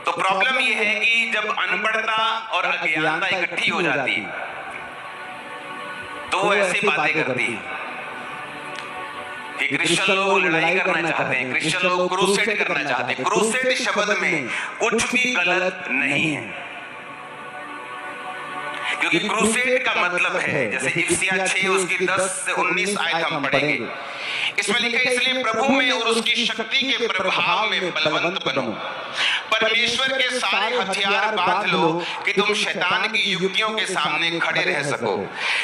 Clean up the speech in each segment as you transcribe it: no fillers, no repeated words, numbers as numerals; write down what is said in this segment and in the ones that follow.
तो प्रॉब्लम यह है कि जब अनपढ़ता और अज्ञानता इकट्ठी हो जाती है तो वो ऐसी बातें करती है कि क्रिश्चियन लोग लड़ाई करना चाहते हैं, क्रिश्चियन लोग क्रूसेड करना चाहते हैं। क्रूसेड शब्द में कुछ भी गलत नहीं है, क्योंकि क्रूसेड का मतलब है, जैसे इफिसियां 6 उसकी 10 से 19 आयत हम पढ़ेंगे, इसमें लिखा है इसलिए प्रभु में और उसकी शक्ति के प्रभाव में बलवंत बनो, परमेश्वर के सारे हथियार बांध लो कि तुम शैतान की युक्तियों के सामने खड़े रह सको,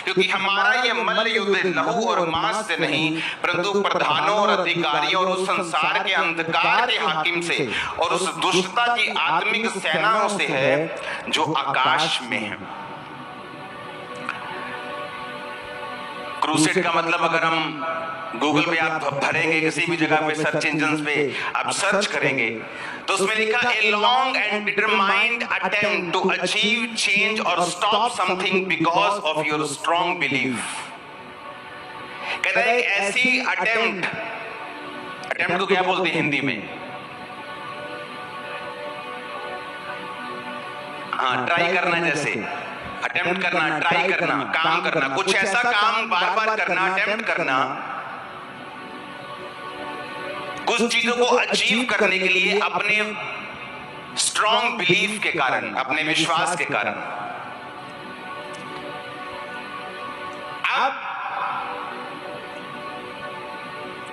क्योंकि हमारा ये मल्ल युद्ध लहू और मांस से नहीं परंतु प्रधानों और अधिकारियों और उस संसार के अंधकार के हाकिम से और उस दुष्टता की आत्मिक सेनाओं से है जो आकाश में है। क्रूसेड का मतलब अगर हम गूगल पे आप भरेंगे, किसी भी जगह पे सर्च इंजन पे आप सर्च करेंगे तो उसमें लिखा a long and determined attempt to achieve change और stop something because of your strong belief. कहता है एक ऐसी अटेम्प्ट को क्या बोलते हैं हिंदी में? हाँ, ट्राई करना, जैसे अटेम्प्ट करना, ट्राई करना, काम करना, कुछ ऐसा काम बार बार करना, अटेम्प्ट करना, कुछ चीजों को अचीव करने के लिए अपने स्ट्रॉन्ग बिलीफ के कारण, अपने विश्वास के कारण। अब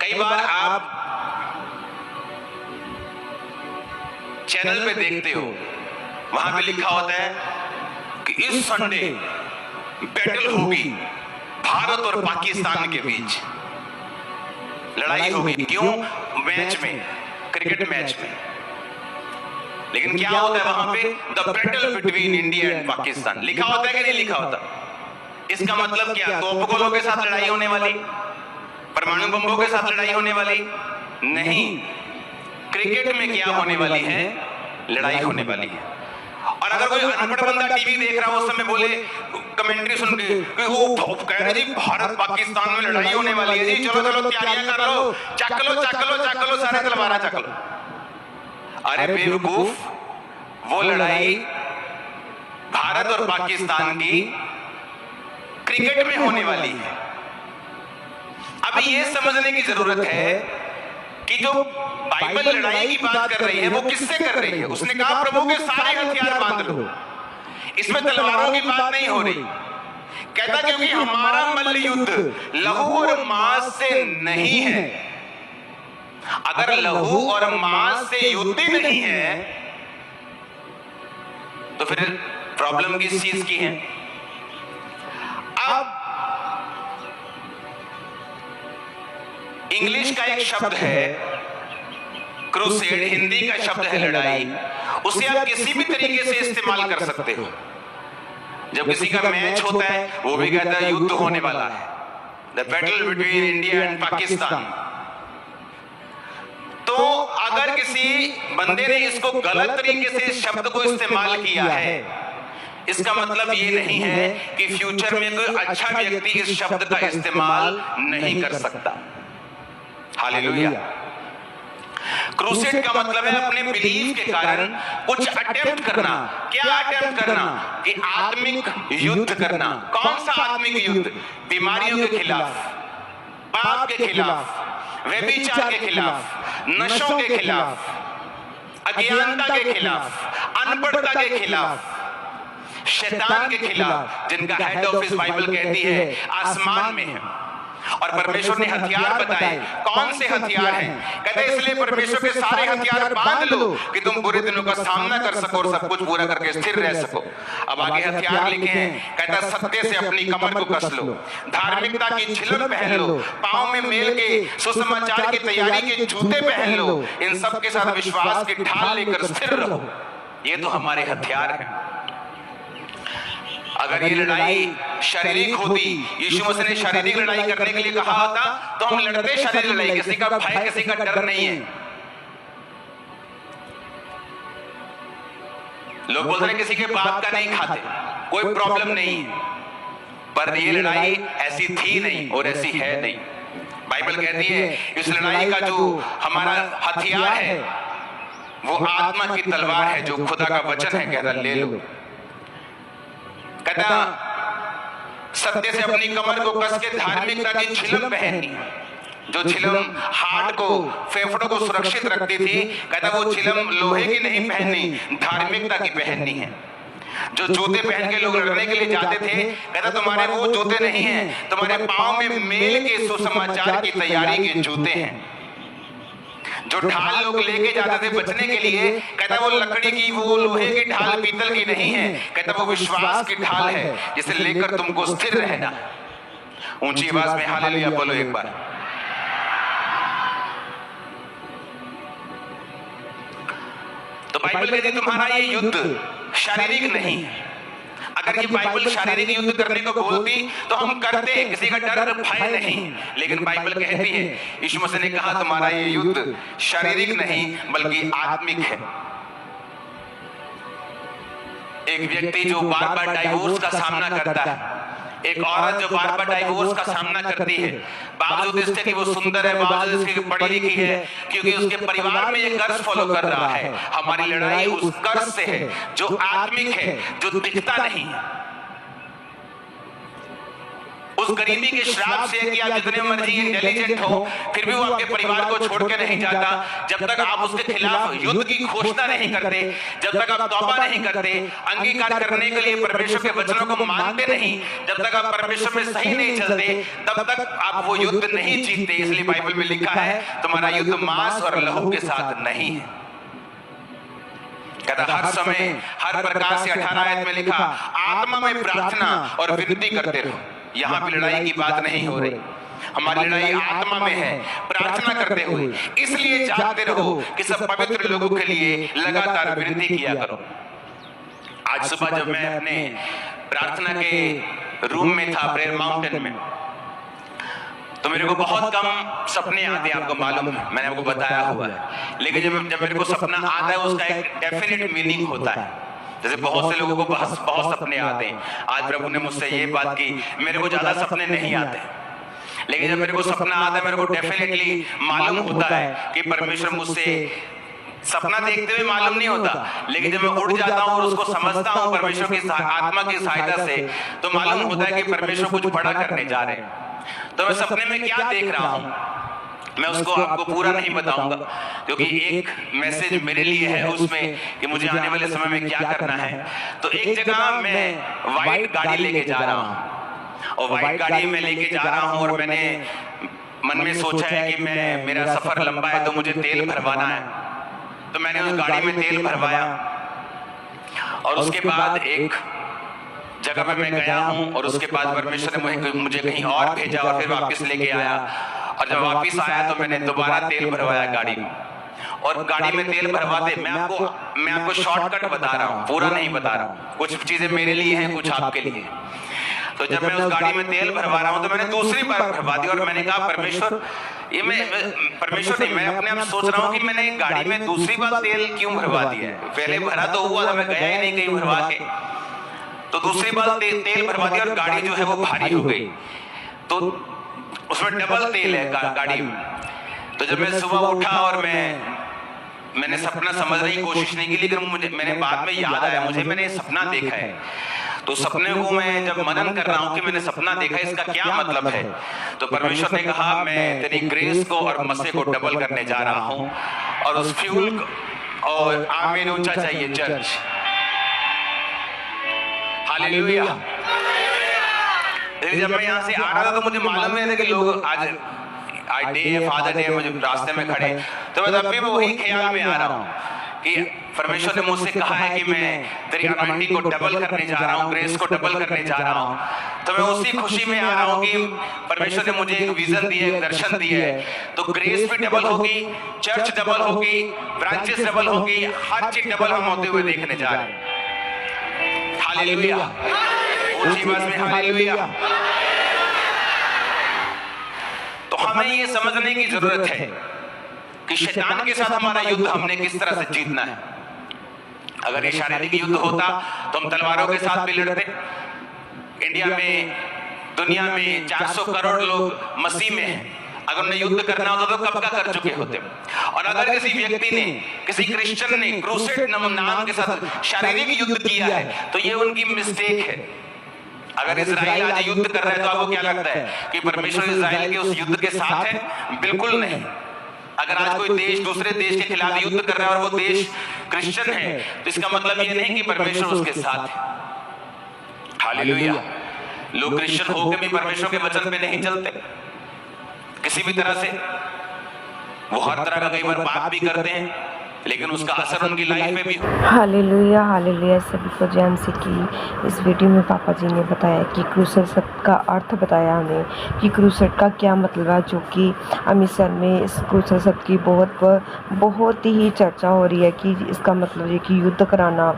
कई बार आप चैनल पे देखते हो, वहां पे लिखा होता है कि इस संडे बैटल होगी भारत और पाकिस्तान के बीच, लड़ाई होगी। क्यों? मैच में, क्रिकेट मैच में। लेकिन क्या होता है वहां पे? The battle between India and Pakistan लिखा होता है कि नहीं लिखा होता? इसका मतलब क्या? तोपगोलों के साथ लड़ाई होने वाली, परमाणु बमों के साथ लड़ाई होने वाली नहीं। क्रिकेट में क्या होने वाली है? लड़ाई होने वाली है। और अगर कोई अनपढ़ बंदा टीवी देख रहा हो, उस समय बोले कमेंट्री सुन के वो कह रहे जी भारत पाकिस्तान में लड़ाई होने वाली है जी, चलो चलो तैयारियां कर लो, चक लो सारे तलवारा चक लो। अरे बेवकूफ, वो लड़ाई भारत और पाकिस्तान की क्रिकेट में होने वाली है। अब ये समझने की जरूरत है कि जो बाइबल लड़ाई की बात कर रही है वो किससे कर रही है? उसने कहा प्रभु के सारे हथियार बांध लो, इसमें तलवारों की बात नहीं हो रही। कहता क्योंकि हमारा मल्ल युद्ध लहू और मांस से नहीं है। अगर लहू और मांस से युद्ध ही नहीं है तो फिर प्रॉब्लम किस चीज की है? अब इंग्लिश का एक शब्द है क्रूसेड, हिंदी का शब्द है लड़ाई। उसे आप किसी भी तरीके से इस्तेमाल कर सकते हो। जब किसी का मैच होता है वो भी कहता है युद्ध होने वाला है, the battle between India and Pakistan. तो अगर किसी बंदे ने इसको गलत तरीके से इस शब्द को इस्तेमाल किया है, इसका मतलब ये नहीं है कि फ्यूचर में कोई अच्छा व्यक्ति इस शब्द का इस्तेमाल नहीं कर सकता। हालेलुया। क्रूसेड का मतलब है अपने बिलीफ के कारण कुछ अटेम्प्ट करना। क्या अटेम्प्ट करना? कि आत्मिक युद्ध करना। कौन सा आत्मिक युद्ध? बीमारियों के खिलाफ, पाप के खिलाफ, व्यभिचार के खिलाफ, नशों के खिलाफ, अज्ञानता के खिलाफ, अनपढ़ता के खिलाफ, शैतान के खिलाफ, जिनका हेड ऑफिस बाइबल कहती है आसमान में है। और परमेश्वर ने हथियार बताए। कौन से हथियार हैं? कहते हैं इसलिए परमेश्वर के सारे हथियार बांध लो कि तुम बुरे दिनों का सामना कर सको और सब कुछ पूरा करके स्थिर रह सको। अब आगे हथियार लिखे हैं, कहता है सत्य से अपनी कमर को कस लो, धार्मिकता की झिलक पहन लो, पांव में मेल के सुसमाचार की तैयारी के जूते पहन लो, इन सब के साथ विश्वास की ढाल लेकर स्थिर रहो। ये तो हमारे हथियार हैं। अगर ये लड़ाई शारीरिक होती, यीशु मसीह ने शारीरिक लड़ाई करने के लिए कहा होता तो हम लड़ते शारीरिक लड़ाई, किसी का भय, किसी का डर नहीं है। लोग बोलते हैं किसी के बाप का नहीं खाते, कोई प्रॉब्लम नहीं है, पर ये लड़ाई ऐसी थी नहीं और ऐसी है नहीं। बाइबल कहती है इस लड़ाई का जो हमारा हथियार है वो आत्मा की तलवार है जो खुदा का वचन है, कहता ले लो। कहता सत्य से अपनी कमर को कस के धार्मिकता की छिलम पहननी, जो छिलम हार्ट को, फेफड़ों को सुरक्षित रखती थी, कहता वो छिलम लोहे की नहीं पहननी, धार्मिकता की पहननी है। जो जूते पहन के लोग लड़ने के लिए जाते थे, कहता तुम्हारे वो जूते नहीं हैं, तुम्हारे पांव में मेल के सुसमाचार की तैयारी के जूते हैं। जो ढाल लोग लेके जाते थे बचने के लिए, कहता वो लकड़ी की, वो लोहे की ढाल, पीतल की नहीं है, कहता वो विश्वास की ढाल है जिसे लेकर तुमको स्थिर रहना। ऊंची आवाज में हालेलुया बोलो एक बार। तो बाइबल कहती है तुम्हारा ये युद्ध शारीरिक नहीं है। अगर ये बाइबल शारीरिक युद्ध करने को बोलती तो हम करते, किसी का डर भय नहीं, लेकिन बाइबल कहती है, यीशु मसीह ने कहा तुम्हारा ये युद्ध शारीरिक नहीं बल्कि आत्मिक है। एक व्यक्ति जो बार बार डाइवोर्स का सामना करता है, एक औरत जो बार बार डाइवोर्स का सामना करती है, बावजूद इसके कि वो सुंदर है, बावजूद इसके कि पढ़ी लिखी है, क्योंकि उसके परिवार में ये कर्ज फॉलो कर रहा है। हमारी लड़ाई उस कर्ज से है जो आत्मिक है, जो दिखता नहीं है। उस गरीबी के श्राप से कि आप जितने मर्जी इंटेलिजेंट हो, फिर भी वो आपके परिवार को छोड़ के नहीं जाता। जब तक आप उसके खिलाफ युद्ध की घोषणा नहीं करते, जब तक आप तौबा नहीं करते, अंगीकार करने के लिए परमेश्वर के वचनों को मानते नहीं, जब तक आप परमेश्वर में सही नहीं चलते, तब तक आप वो युद्ध नहीं जीतते। इसलिए बाइबल में लिखा है तुम्हारा युद्ध मांस और लहू के साथ नहीं है। कहता हर समय, हर प्रकार से 18 आयत में लिखा, आत्मा में प्रार्थना और विनती करते रहो। यहाँ भी लड़ाई की बात नहीं हो रही, हमारी लड़ाई आत्मा में है, प्रार्थना करते हुए। इसलिए जागते रहो कि सब पवित्र लोगों के लिए लगातार विनती किया करो। आज सुबह जब मैं अपने प्रार्थना के रूम में था, प्रेयर माउंटेन में, तो मेरे को बहुत कम सपने आते हैं, आपको मालूम है, मैंने आपको बताया हुआ है। लेकिन जब मेरे को सपना आता है उसका एक डेफिनेट मीनिंग होता है। जैसे बहुत से लोगों को बहुत सपने आते हैं। आज प्रभु ने मुझसे ये बात की, मेरे को ज्यादा सपने नहीं आते, लेकिन जब मेरे को सपना आता है मेरे को डेफिनेटली मालूम होता है कि परमेश्वर मुझसे, सपना देखते हुए मालूम नहीं होता, लेकिन जब मैं उठ जाता हूँ और उसको समझता हूँ परमेश्वर की आत्मा की सहायता से, तो मालूम होता है कि परमेश्वर कुछ बड़ा करने जा रहे हैं। तो मैं सपने में क्या देख रहा हूँ मैं उसको आपको पूरा नहीं बताऊंगा, क्योंकि एक मैसेज मेरे लिए है उसमें कि मुझे आने वाले समय में क्या करना है। तो एक जगह मैं व्हाइट गाड़ी लेके जा रहा हूँ, और व्हाइट गाड़ी में लेके जा रहा हूँ, और मैंने मन में सोचा है कि मेरा सफर लंबा है तो मुझे तेल भरवाना है। तो मैंने उस गाड़ी में तेल भरवाया, और उसके बाद एक जगह पे मैं गया हूँ, और उसके बाद परमेश्वर ने मुझे कहीं और भेजा और फिर वापस लेके आया। और जब वापस आया तो मैंने दोबारा तेल भरवाया गाड़ी में, और गाड़ी में तेल भरवाते मैं आपको शॉर्टकट बता रहा हूँ, पूरा नहीं बता रहा हूँ, कुछ चीजें मेरे लिए हैं, कुछ आपके लिए। तो जब मैं उस गाड़ी में तेल भरवा रहा हूँ तो मैंने दूसरी बार भरवा दी, और मैंने कहा परमेश्वर, ये परमेश्वर नहीं, मैं अपने आप सोच रहा हूँ कि मैंने गाड़ी में दूसरी बार तेल क्यों भरवा दिया है। पहले भरा तो हुआ था, मैं गया ही नहीं कहीं भरवा के, तो दूसरी बार तेल भरवा दिया और गाड़ी जो है वो भारी हो गई। तो उसमें डबल तेल है गाड़ी में। तो जब मैं सुबह उठा और मैंने सपना समझने की कोशिश नहीं की, लेकिन मैंने बाद में याद आया मुझे मैंने सपना देखा है। तो सपने को मैं जब मनन कर रहा हूँ कि मैंने सपना देखा है, इसका क्या मतलब है, तो परमेश्वर ने कहा मैं तेरी ग्रेस को और मसे को डबल करने जा रहा हूँ, और उस फ्यूल और आमीन ऊंचा चाहिए चर्च, हालेलुया। जब मैं यहाँ से आ रहा था तो मुझे मालूम नहीं था कि लोग आज डे है, फादर डे, मुझे रास्ते में खड़े, तो मैं तब भी वही ख्याल में आ रहा हूँ कि परमेश्वर ने मुझसे कहा है कि मैं तेरी अनॉइंटिंग को डबल करने जा रहा हूँ, ग्रेस को डबल करने जा रहा हूँ। तो मैं उसी खुशी में आ रहा हूँ कि परमेश्वर ने मुझे एक विजन दी है, दर्शन दी है, तो ग्रेस भी डबल होगी, चर्च डबल होगी, ब्रांचेस डबल होगी, हर चीज डबल हम होते हुए देखने जा रहे हैं। हालेलुया, ऊंची आवाज में हालेलुया। तो हमें ये समझने की जरूरत है कि शैतान के साथ हमारा युद्ध हमने किस तरह से जीतना है। अगर ये शारीरिक युद्ध होता तो हम तलवारों के साथ भी लड़ते। इंडिया में, दुनिया में 400 करोड़ लोग मसीह में हैं, अगर उन्हें युद्ध करना होता तो कब का कर चुके होते। और अगर किसी व्यक्ति ने, किसी क्रिश्चियन ने क्रूसेड नाम के साथ शारीरिक युद्ध किया है तो ये उनकी मिस्टेक है। अगर इजराइल आज युद्ध कर रहा है तो आपको क्या लगता है कि परमेश्वर इजराइल के उस युद्ध के साथ है? बिल्कुल नहीं। अगर आज कोई देश दूसरे देश के खिलाफ युद्ध कर रहा है और वो देश क्रिश्चियन है तो इसका मतलब ये नहीं कि परमेश्वर उसके साथ है। हालेलुया। लोग क्रिश्चियन होकर भी परमेश्वर के वचन पे नहीं चलते, किसी भी तरह से वो हर तरह का कई बार बात भी करते हैं लेकिन उसका असर उनकी लाइफ में भी। Hallelujah hallelujah. सभी को जय मसीह की। इस वीडियो में पापा जी ने बताया कि क्रूसेड शब्द का अर्थ बताया हमें कि क्रूसेड का क्या मतलब है, जो कि अमृतसर में इस क्रूसेड शब्द की बहुत ही चर्चा हो रही है कि इसका मतलब है कि युद्ध कराना,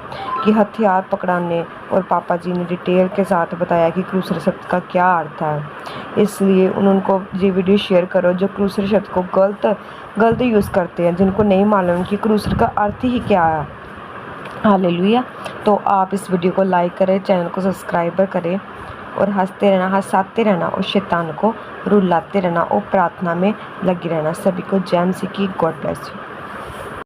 कि हथियार पकड़ाने। और पापा जी ने डिटेल के साथ बताया कि क्रूसेड शब्द का क्या अर्थ है। इसलिए उनको ये वीडियो शेयर करो जो क्रूसेड शब्द को गलत यूज़ करते हैं, जिनको नहीं मालूम कि क्रूसेड का अर्थ ही क्या है। हालेलुया। तो आप इस वीडियो को लाइक करें, चैनल को सब्सक्राइब करें और हंसाते रहना और शैतान को रुलाते रहना और प्रार्थना में लगे रहना। सभी को जय मसीह की। God bless you.